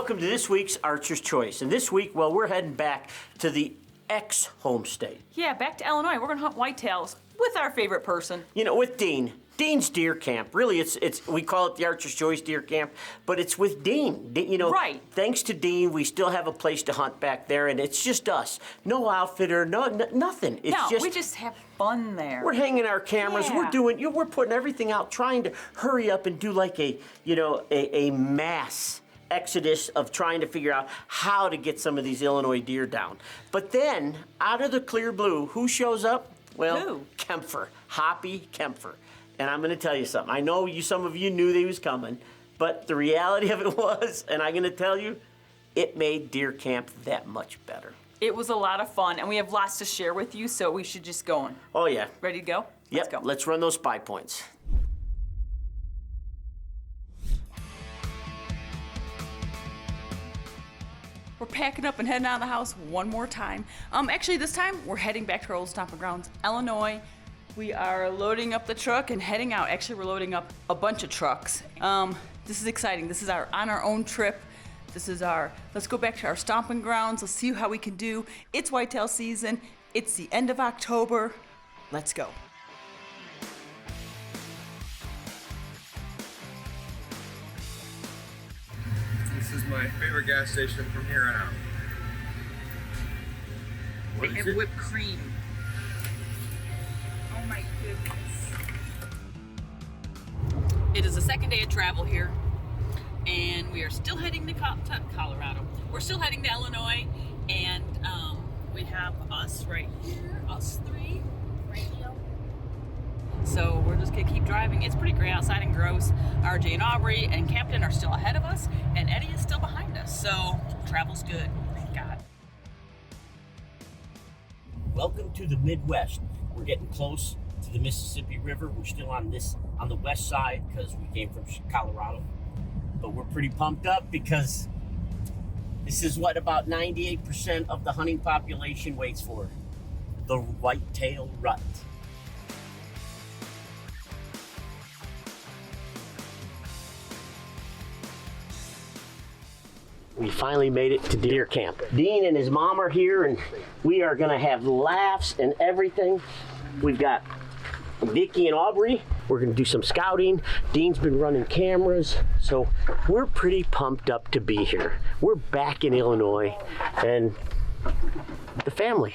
welcome to this week's Archer's Choice. And this week, well, we're heading back to the ex-home state. Yeah, back to Illinois. We're gonna hunt whitetails with our favorite person. You know, with Dean. Dean's deer camp. Really, it's we call it the Archer's Choice deer camp, but it's with Dean. You know, right. Thanks to Dean, we still have a place to hunt back there, and it's just us. No outfitter, nothing. We just have fun there. We're hanging our cameras. Yeah. We're putting everything out, trying to hurry up and do like a mass exodus of trying to figure out how to get some of these Illinois deer down. But then, out of the clear blue, who shows up? Well, who? Kempfer, Hoppy Kempfer. And I'm going to tell you something. I know some of you knew that he was coming, but the reality of it was, and I'm going to tell you, it made deer camp that much better. It was a lot of fun, and we have lots to share with you, so we should just go on. Oh, yeah. Ready to go? Yep. Let's go. Let's run those spy points. We're packing up and heading out of the house one more time. Actually, this time, we're heading back to our old stomping grounds, Illinois. We are loading up the truck and heading out. Actually, we're loading up a bunch of trucks. This is exciting. This is on our own trip. This is let's go back to our stomping grounds. Let's see how we can do. It's whitetail season. It's the end of October. Let's go. This is my favorite gas station from here on out. They have whipped cream. Oh my goodness. It is the second day of travel here, and we are still heading to Colorado. We're still heading to Illinois, and we have us right here, us three, right here. So we're just gonna keep driving. It's pretty gray outside and gross. RJ and Aubrey and Captain are still ahead of us, and Eddie is still behind us. So travel's good, thank God. Welcome to the Midwest. We're getting close to the Mississippi River. We're still on the west side because we came from Colorado. But we're pretty pumped up because this is what about 98% of the hunting population waits for. The whitetail rut. We finally made it to deer camp. Dean and his mom are here, and we are gonna have laughs and everything. We've got Vicki and Aubrey. We're gonna do some scouting. Dean's been running cameras, so we're pretty pumped up to be here. We're back in Illinois, and the family.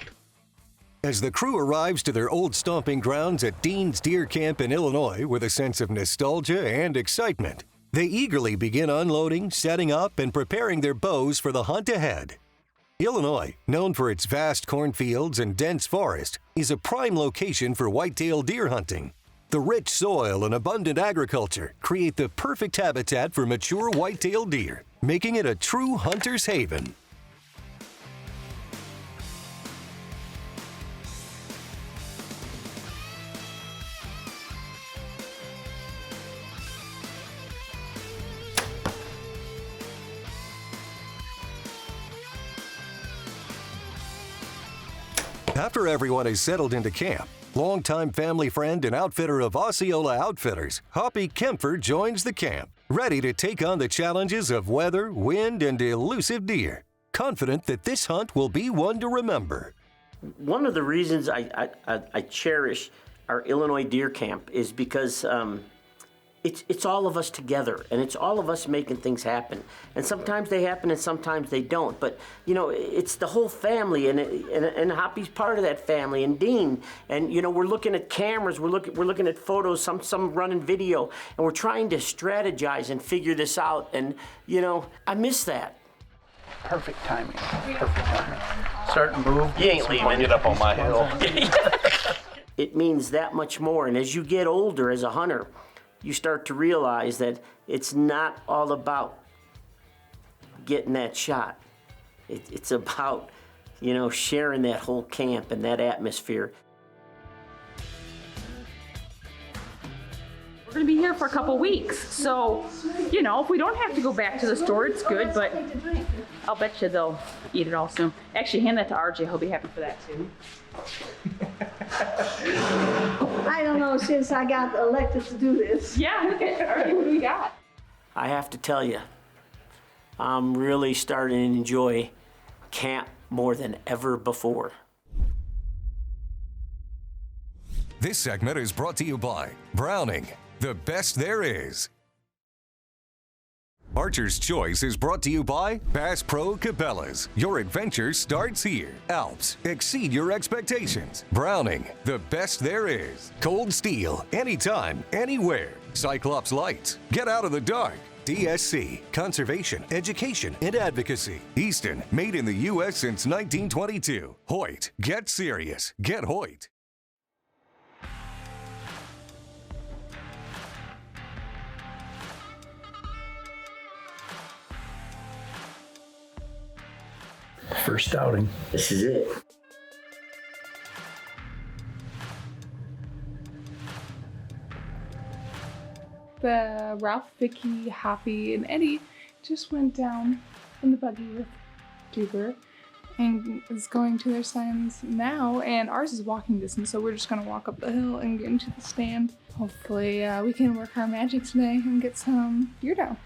As the crew arrives to their old stomping grounds at Dean's Deer Camp in Illinois with a sense of nostalgia and excitement, they eagerly begin unloading, setting up, and preparing their bows for the hunt ahead. Illinois, known for its vast cornfields and dense forest, is a prime location for whitetail deer hunting. The rich soil and abundant agriculture create the perfect habitat for mature whitetail deer, making it a true hunter's haven. After everyone is settled into camp, longtime family friend and outfitter of Osceola Outfitters, Hoppy Kempfer joins the camp, ready to take on the challenges of weather, wind, and elusive deer, confident that this hunt will be one to remember. One of the reasons I cherish our Illinois deer camp is because it's all of us together, and it's all of us making things happen. And sometimes they happen, and sometimes they don't. But you know, it's the whole family, and Hoppy's part of that family, and Dean. And you know, we're looking at cameras, we're looking at photos, some running video, and we're trying to strategize and figure this out. And you know, I miss that. Perfect timing. Perfect timing. Starting to move. You ain't leaving. Get up on my hill. It means that much more. And as you get older as a hunter, you start to realize that it's not all about getting that shot. It's about, you know, sharing that whole camp and that atmosphere. We're gonna be here for a couple weeks, so, you know, if we don't have to go back to the store, it's good, but I'll bet you they'll eat it all soon. Actually, hand that to RJ, he'll be happy for that too. I don't know, since I got elected to do this. Yeah, look at RJ, what do we got? I have to tell you, I'm really starting to enjoy camp more than ever before. This segment is brought to you by Browning, the best there is. Archer's Choice is brought to you by Bass Pro Cabela's. Your adventure starts here. Alps, exceed your expectations. Browning, the best there is. Cold Steel, anytime, anywhere. Cyclops Lights, get out of the dark. DSC, Conservation, Education, and Advocacy. Easton, made in the U.S. since 1922. Hoyt, get serious. Get Hoyt. First outing. This is it. The Ralph, Vicki, Hoppy, and Eddie just went down in the buggy with Duber and is going to their stands now, and ours is walking distance, so we're just gonna walk up the hill and get into the stand. Hopefully we can work our magic today and get some deer down.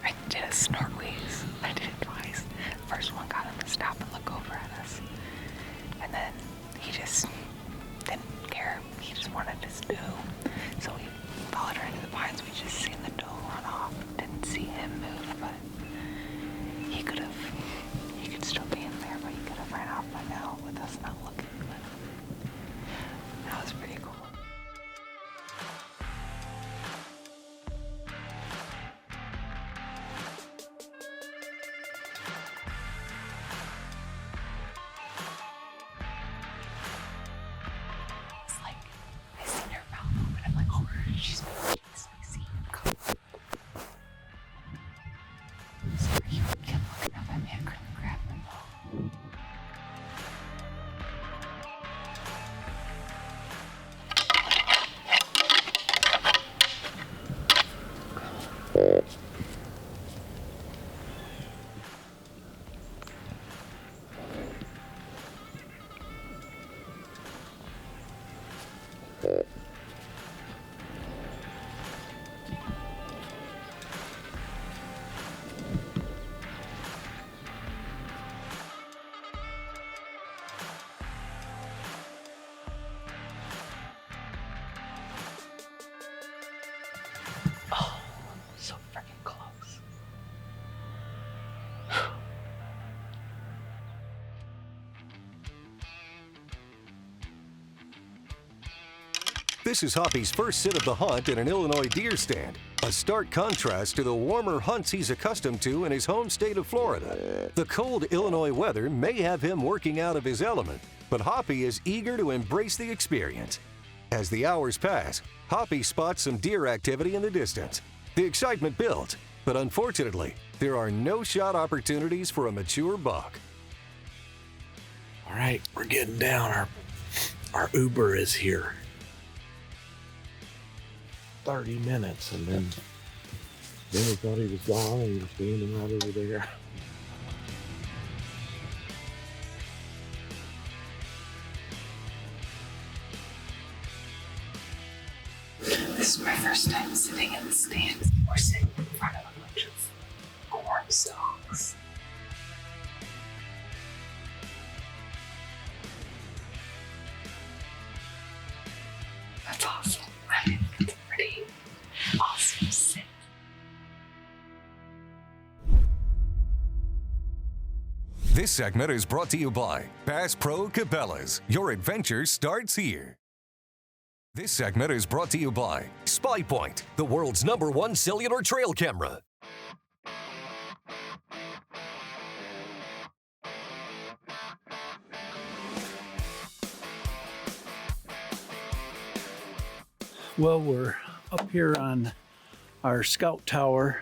I did a snort wheeze. I did it twice. First one got him to stop and look over at us. And then he just didn't care. He just wanted to stew. So we followed her into the pines. We just seen the doe run off. Didn't see him move, but he could still be in there, but he could have ran off by now with us not looking. But that was pretty cool. I seen her mouth open. I'm like, oh, she's seen him come. Sorry, you kept looking up at me. I couldn't grab my phone. Oh, so freaking close. This is Hoppy's first sit of the hunt in an Illinois deer stand, a stark contrast to the warmer hunts he's accustomed to in his home state of Florida. The cold Illinois weather may have him working out of his element, but Hoppy is eager to embrace the experience. As the hours pass, Hoppy spots some deer activity in the distance. The excitement builds, but unfortunately, there are no shot opportunities for a mature buck. All right, we're getting down. Our Uber is here. 30 minutes, and then we thought he was gone, and he was standing right over there. This is my first time sitting in the stands or sitting in front of a bunch of corn stalks. That's awesome. I think it's a pretty awesome sit. This segment is brought to you by Bass Pro Cabela's. Your adventure starts here. This segment is brought to you by Spy Point, the world's #1 cellular trail camera. Well, we're up here on our scout tower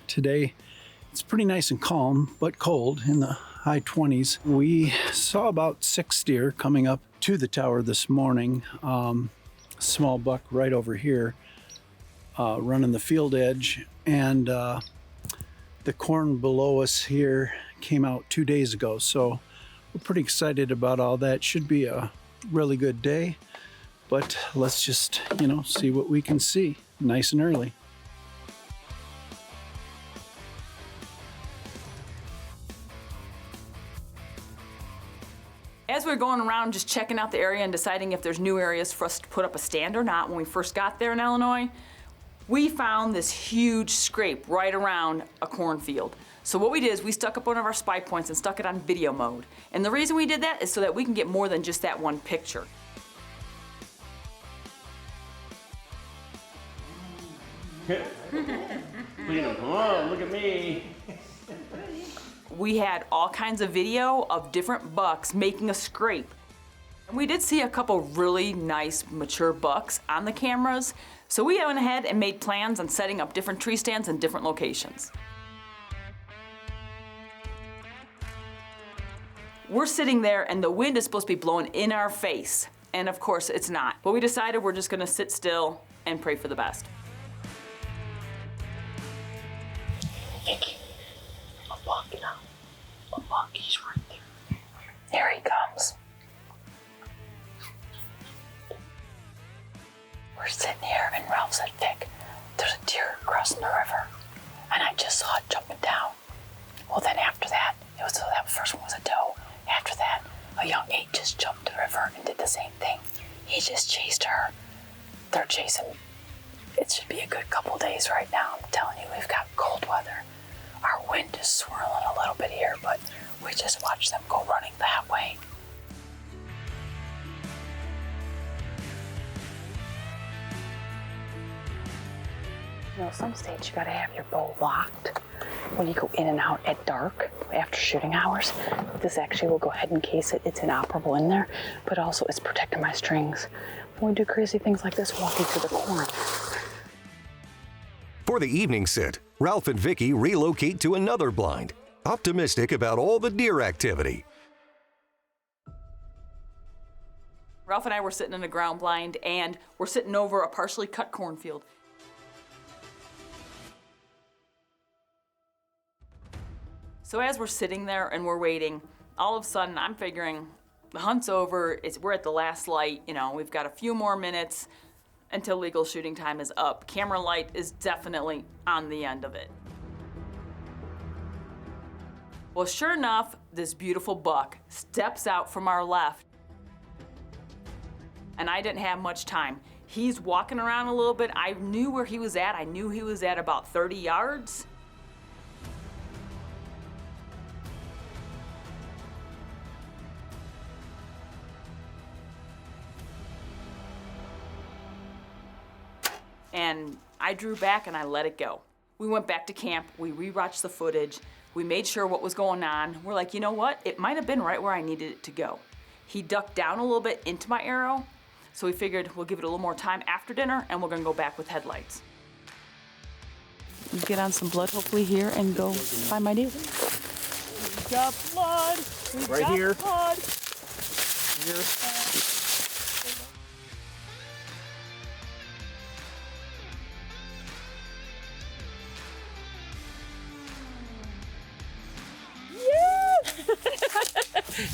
today, It's pretty nice and calm, but cold in the high 20s. We saw about 6 deer coming up to the tower this morning. Small buck right over here running the field edge, and the corn below us here came out 2 days ago, so we're pretty excited about all that. Should be a really good day, but let's just, see what we can see nice and early. As we're going around just checking out the area and deciding if there's new areas for us to put up a stand or not, when we first got there in Illinois, we found this huge scrape right around a cornfield. So what we did is we stuck up one of our spy points and stuck it on video mode. And the reason we did that is so that we can get more than just that one picture. Oh, look at me. We had all kinds of video of different bucks making a scrape. And we did see a couple really nice mature bucks on the cameras, so we went ahead and made plans on setting up different tree stands in different locations. We're sitting there and the wind is supposed to be blowing in our face, and of course it's not. But we decided we're just gonna sit still and pray for the best. Vicki, a buck now. A buck, he's right there. There he comes. We're sitting here and Ralph said, Vic, there's a deer crossing the river. And I just saw it jumping down. Well, then after that, that first one was a doe. After that, a young 8 just jumped the river and did the same thing. He just chased her. They're chasing. It should be a good couple days right now. I'm telling you, we've got cold weather. Our wind is swirling a little bit here, but we just watch them go running that way. Some states you gotta have your bow locked when you go in and out at dark after shooting hours. This actually will go ahead and case it. It's inoperable in there, but also it's protecting my strings. When we do crazy things like this walking through the corn. For the evening sit, Ralph and Vicki relocate to another blind, optimistic about all the deer activity. Ralph and I were sitting in a ground blind and we're sitting over a partially cut cornfield. So as we're sitting there and we're waiting, all of a sudden I'm figuring the hunt's over, we're at the last light, we've got a few more minutes until legal shooting time is up. Camera light is definitely on the end of it. Well, sure enough, this beautiful buck steps out from our left, and I didn't have much time. He's walking around a little bit. I knew where he was at. I knew he was at about 30 yards. And I drew back and I let it go. We went back to camp, we rewatched the footage, we made sure what was going on. We're like, you know what? It might have been right where I needed it to go. He ducked down a little bit into my arrow, so we figured we'll give it a little more time after dinner and we're gonna go back with headlights. Get on some blood hopefully here and go find my deer. We got blood! Right here. Blood! Here.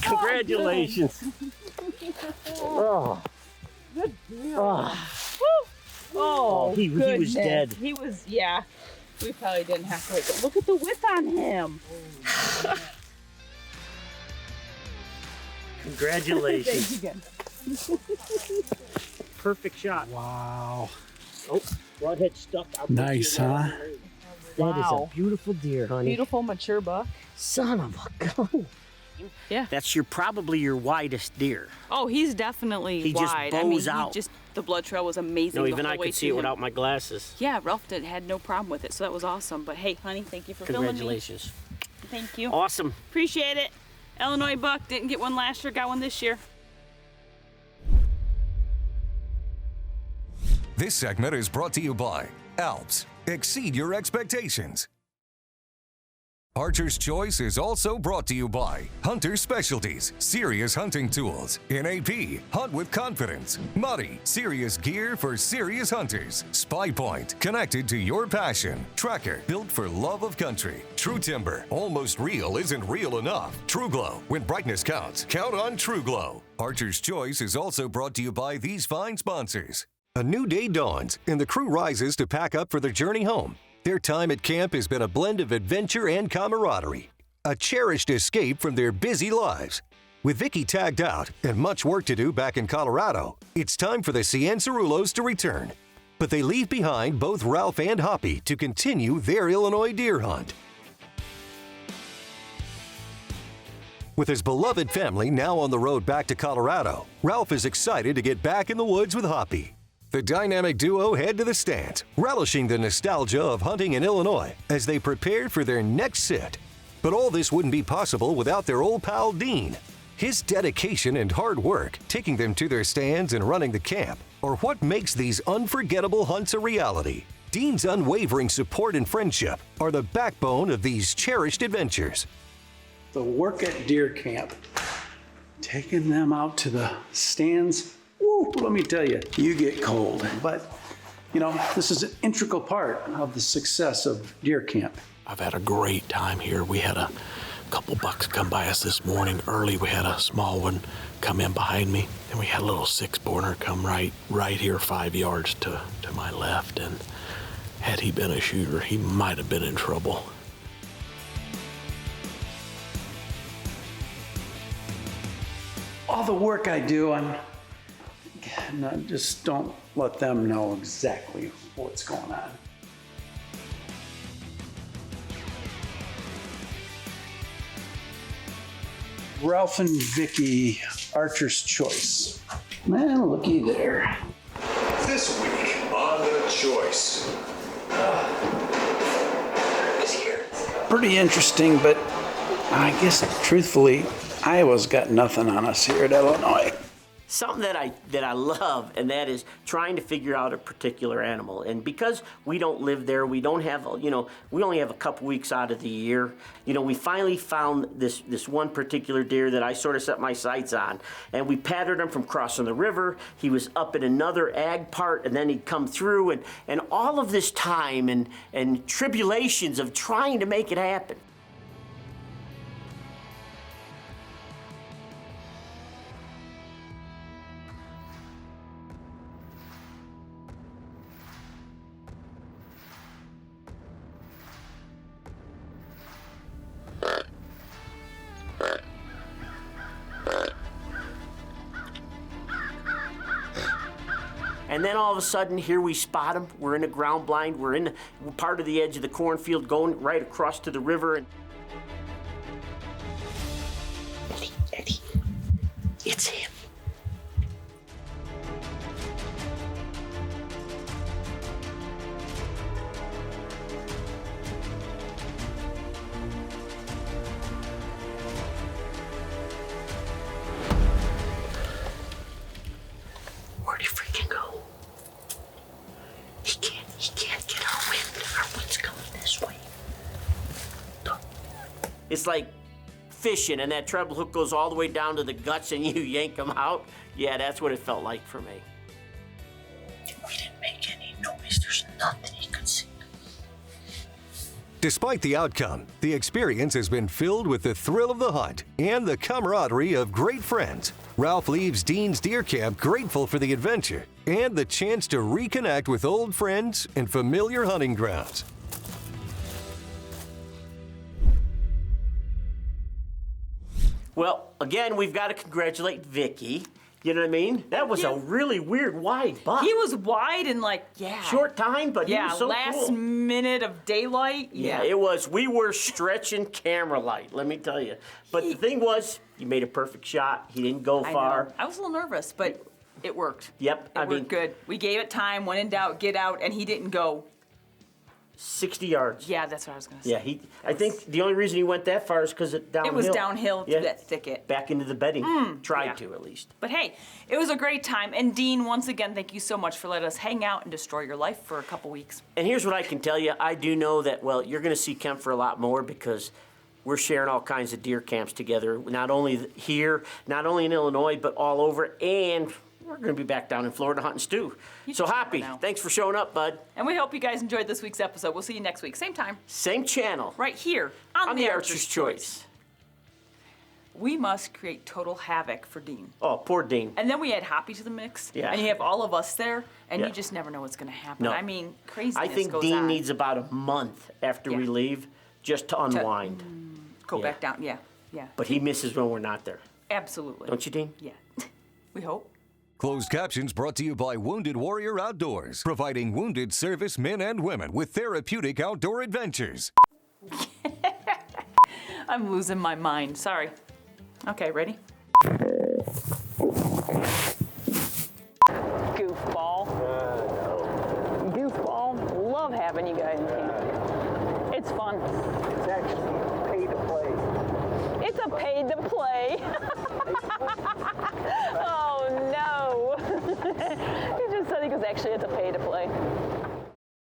Congratulations. Oh. Good deal. Oh, he was dead. He was, yeah. We probably didn't have to wait, but look at the width on him. Congratulations. Thank you again. Perfect shot. Wow. Oh, broadhead stuck out. Nice, huh? That is a beautiful deer, honey. Beautiful mature buck. Son of a gun. Yeah. That's probably your widest deer. Oh, he's definitely He just wide. bows out. The blood trail was amazing. No, the even whole I way could see to it him. without my glasses. Yeah, Ralph had no problem with it, so that was awesome. But hey, honey, thank you for filming me. Congratulations. Thank you. Awesome. Appreciate it. Illinois buck, didn't get one last year, got one this year. This segment is brought to you by Alps. Exceed your expectations. Archer's Choice is also brought to you by Hunter Specialties, serious hunting tools, NAP, Hunt with Confidence, Muddy, serious gear for serious hunters, Spy Point, connected to your passion, Tracker, built for love of country, True Timber, almost real isn't real enough, True Glow, when brightness counts, count on True Glow. Archer's Choice is also brought to you by these fine sponsors. A new day dawns, and the crew rises to pack up for their journey home. Their time at camp has been a blend of adventure and camaraderie, a cherished escape from their busy lives. With Vicki tagged out and much work to do back in Colorado, it's time for the Cianciarulos to return. But they leave behind both Ralph and Hoppy to continue their Illinois deer hunt. With his beloved family now on the road back to Colorado, Ralph is excited to get back in the woods with Hoppy. The dynamic duo head to the stands, relishing the nostalgia of hunting in Illinois as they prepare for their next sit. But all this wouldn't be possible without their old pal Dean. His dedication and hard work, taking them to their stands and running the camp, are what makes these unforgettable hunts a reality. Dean's unwavering support and friendship are the backbone of these cherished adventures. The work at deer camp, taking them out to the stands, woo, let me tell you, you get cold. But, you know, this is an integral part of the success of deer camp. I've had a great time here. We had a couple bucks come by us this morning early. We had a small one come in behind me, and we had a little 6-borner come right here 5 yards to my left. And had he been a shooter, he might have been in trouble. All the work I do, just don't let them know exactly what's going on. Ralph and Vicki, Archer's Choice. Man, looky there. This week on The Choice. Pretty interesting, but I guess truthfully, Iowa's got nothing on us here at Illinois. Something that I love, and that is trying to figure out a particular animal. And because we don't live there, we don't have, we only have a couple weeks out of the year. We finally found this one particular deer that I sort of set my sights on. And we patterned him from crossing the river. He was up in another ag part, and then he'd come through. And all of this time and tribulations of trying to make it happen. And then all of a sudden, here we spot him. We're in a ground blind. We're part of the edge of the cornfield going right across to the river. And Eddie, it's him. Where'd he freaking go? He can't get our wind. Our wind's coming this way. Look. It's like fishing, and that treble hook goes all the way down to the guts, and you yank them out. Yeah, that's what it felt like for me. We didn't make any noise. There's nothing he could see. Despite the outcome, the experience has been filled with the thrill of the hunt and the camaraderie of great friends. Ralph leaves Dean's Deer Camp grateful for the adventure and the chance to reconnect with old friends and familiar hunting grounds. Well, again, we've got to congratulate Vicki. You know what I mean? That was a really weird wide buck. He was wide and short time, but he was so last cool. minute of daylight. Yeah, it was. We were stretching camera light, let me tell you. But the thing was, he made a perfect shot. He didn't go far. I was a little nervous, but it worked. Yep, It worked good. We gave it time. When in doubt, get out, and he didn't go 60 yards. Yeah, that's what I was going to say. Yeah, I think the only reason he went that far is because it downhill. It was downhill through that thicket. Back into the bedding. Tried to, at least. But hey, it was a great time. And Dean, once again, thank you so much for letting us hang out and destroy your life for a couple weeks. And here's what I can tell you. I do know that, well, you're going to see Kemp for a lot more because we're sharing all kinds of deer camps together, not only here, not only in Illinois, but all over, and we're going to be back down in Florida hunting stew. So, Hoppy, thanks for showing up, bud. And we hope you guys enjoyed this week's episode. We'll see you next week. Same time. Same channel. Right here on the Archer's Choice. We must create total havoc for Dean. Oh, poor Dean. And then we add Hoppy to the mix. Yeah. And you have all of us there, and you just never know what's going to happen. No. I mean, craziness I think goes Dean on. needs about a month after we leave just to unwind. Go back down, yeah. But he misses when we're not there. Absolutely. Don't you, Dean? Yeah. We hope. Closed captions brought to you by Wounded Warrior Outdoors, providing wounded service men and women with therapeutic outdoor adventures. I'm losing my mind. Sorry. Okay, ready? Goofball. Goofball. Love having you guys in camp. It's fun. It's actually pay to play. It's a paid to play. Oh no. He just said he goes, actually it's a pay to play.